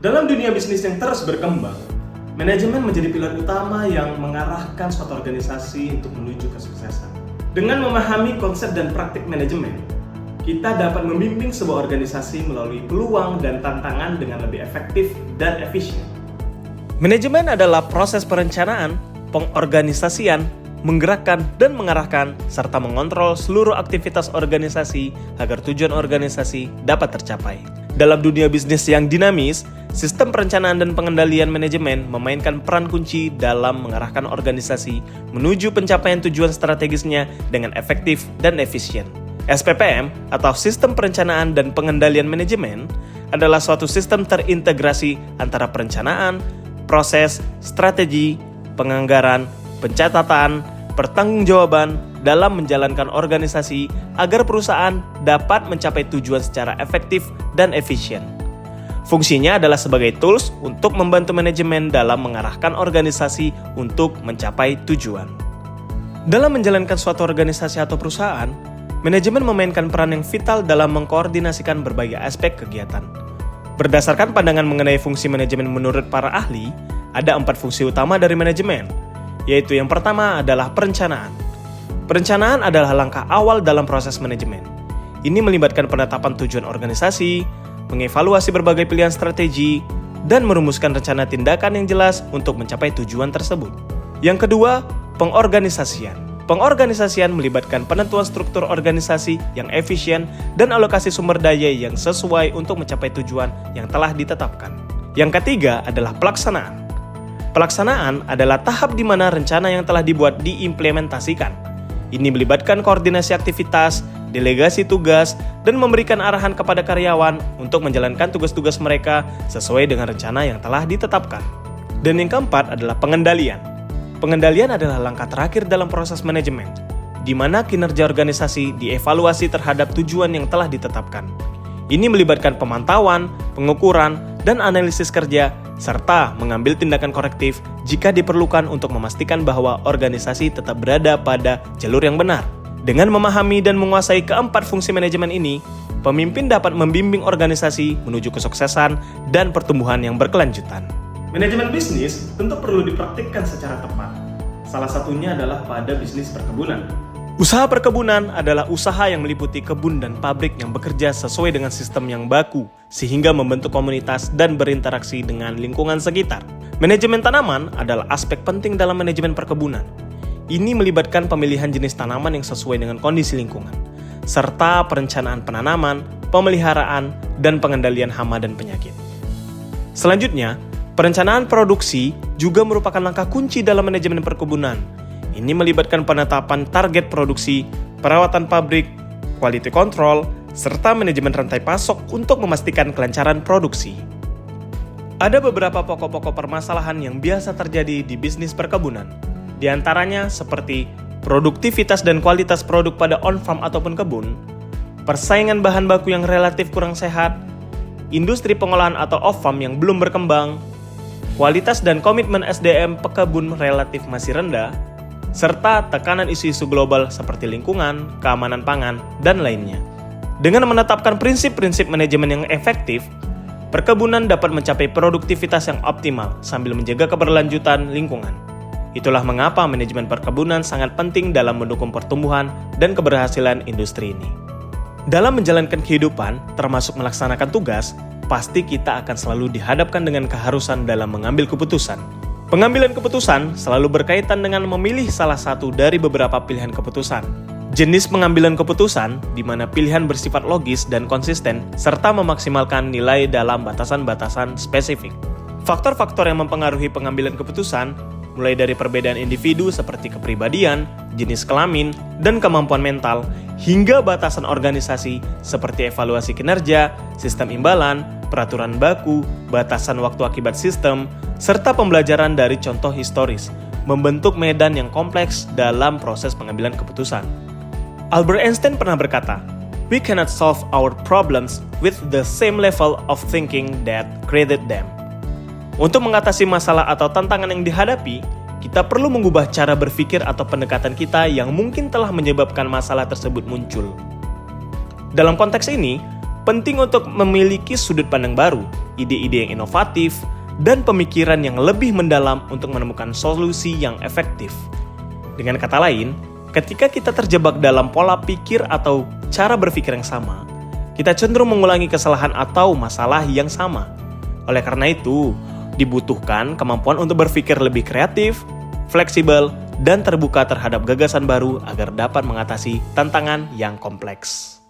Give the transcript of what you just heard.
Dalam dunia bisnis yang terus berkembang, manajemen menjadi pilar utama yang mengarahkan suatu organisasi untuk menuju kesuksesan. Dengan memahami konsep dan praktik manajemen, kita dapat membimbing sebuah organisasi melalui peluang dan tantangan dengan lebih efektif dan efisien. Manajemen adalah proses perencanaan, pengorganisasian, menggerakkan dan mengarahkan, serta mengontrol seluruh aktivitas organisasi agar tujuan organisasi dapat tercapai. Dalam dunia bisnis yang dinamis, sistem perencanaan dan pengendalian manajemen memainkan peran kunci dalam mengarahkan organisasi menuju pencapaian tujuan strategisnya dengan efektif dan efisien. SPPM atau Sistem Perencanaan dan Pengendalian Manajemen adalah suatu sistem terintegrasi antara perencanaan, proses, strategi, penganggaran, pencatatan, pertanggungjawaban dalam menjalankan organisasi agar perusahaan dapat mencapai tujuan secara efektif dan efisien. Fungsinya adalah sebagai tools untuk membantu manajemen dalam mengarahkan organisasi untuk mencapai tujuan. Dalam menjalankan suatu organisasi atau perusahaan, manajemen memainkan peran yang vital dalam mengkoordinasikan berbagai aspek kegiatan. Berdasarkan pandangan mengenai fungsi manajemen menurut para ahli, ada 4 fungsi utama dari manajemen, yaitu yang pertama adalah perencanaan. Perencanaan adalah langkah awal dalam proses manajemen. Ini melibatkan penetapan tujuan organisasi, mengevaluasi berbagai pilihan strategi, dan merumuskan rencana tindakan yang jelas untuk mencapai tujuan tersebut. Yang kedua, pengorganisasian. Pengorganisasian melibatkan penentuan struktur organisasi yang efisien dan alokasi sumber daya yang sesuai untuk mencapai tujuan yang telah ditetapkan. Yang ketiga adalah pelaksanaan. Pelaksanaan adalah tahap di mana rencana yang telah dibuat diimplementasikan. Ini melibatkan koordinasi aktivitas, delegasi tugas, dan memberikan arahan kepada karyawan untuk menjalankan tugas-tugas mereka sesuai dengan rencana yang telah ditetapkan. Dan yang keempat adalah pengendalian. Pengendalian adalah langkah terakhir dalam proses manajemen, di mana kinerja organisasi dievaluasi terhadap tujuan yang telah ditetapkan. Ini melibatkan pemantauan, pengukuran, dan analisis kerja, serta mengambil tindakan korektif jika diperlukan untuk memastikan bahwa organisasi tetap berada pada jalur yang benar. Dengan memahami dan menguasai keempat fungsi manajemen ini, pemimpin dapat membimbing organisasi menuju kesuksesan dan pertumbuhan yang berkelanjutan. Manajemen bisnis tentu perlu dipraktikkan secara tepat. Salah satunya adalah pada bisnis perkebunan. Usaha perkebunan adalah usaha yang meliputi kebun dan pabrik yang bekerja sesuai dengan sistem yang baku, sehingga membentuk komunitas dan berinteraksi dengan lingkungan sekitar. Manajemen tanaman adalah aspek penting dalam manajemen perkebunan. Ini melibatkan pemilihan jenis tanaman yang sesuai dengan kondisi lingkungan, serta perencanaan penanaman, pemeliharaan, dan pengendalian hama dan penyakit. Selanjutnya, perencanaan produksi juga merupakan langkah kunci dalam manajemen perkebunan. Ini melibatkan penetapan target produksi, perawatan pabrik, quality control, serta manajemen rantai pasok untuk memastikan kelancaran produksi. Ada beberapa pokok-pokok permasalahan yang biasa terjadi di bisnis perkebunan. Di antaranya seperti produktivitas dan kualitas produk pada on-farm ataupun kebun, persaingan bahan baku yang relatif kurang sehat, industri pengolahan atau off-farm yang belum berkembang, kualitas dan komitmen SDM pekebun relatif masih rendah, serta tekanan isu-isu global seperti lingkungan, keamanan pangan, dan lainnya. Dengan menetapkan prinsip-prinsip manajemen yang efektif, perkebunan dapat mencapai produktivitas yang optimal sambil menjaga keberlanjutan lingkungan. Itulah mengapa manajemen perkebunan sangat penting dalam mendukung pertumbuhan dan keberhasilan industri ini. Dalam menjalankan kehidupan, termasuk melaksanakan tugas, pasti kita akan selalu dihadapkan dengan keharusan dalam mengambil keputusan. Pengambilan keputusan selalu berkaitan dengan memilih salah satu dari beberapa pilihan keputusan. Jenis pengambilan keputusan di mana pilihan bersifat logis dan konsisten serta memaksimalkan nilai dalam batasan-batasan spesifik. Faktor-faktor yang mempengaruhi pengambilan keputusan mulai dari perbedaan individu seperti kepribadian, jenis kelamin, dan kemampuan mental, hingga batasan organisasi seperti evaluasi kinerja, sistem imbalan, peraturan baku, batasan waktu akibat sistem, serta pembelajaran dari contoh historis, membentuk medan yang kompleks dalam proses pengambilan keputusan. Albert Einstein pernah berkata, "We cannot solve our problems with the same level of thinking that created them." Untuk mengatasi masalah atau tantangan yang dihadapi, kita perlu mengubah cara berpikir atau pendekatan kita yang mungkin telah menyebabkan masalah tersebut muncul. Dalam konteks ini, penting untuk memiliki sudut pandang baru, ide-ide yang inovatif, dan pemikiran yang lebih mendalam untuk menemukan solusi yang efektif. Dengan kata lain, ketika kita terjebak dalam pola pikir atau cara berpikir yang sama, kita cenderung mengulangi kesalahan atau masalah yang sama. Oleh karena itu, dibutuhkan kemampuan untuk berpikir lebih kreatif, fleksibel, dan terbuka terhadap gagasan baru agar dapat mengatasi tantangan yang kompleks.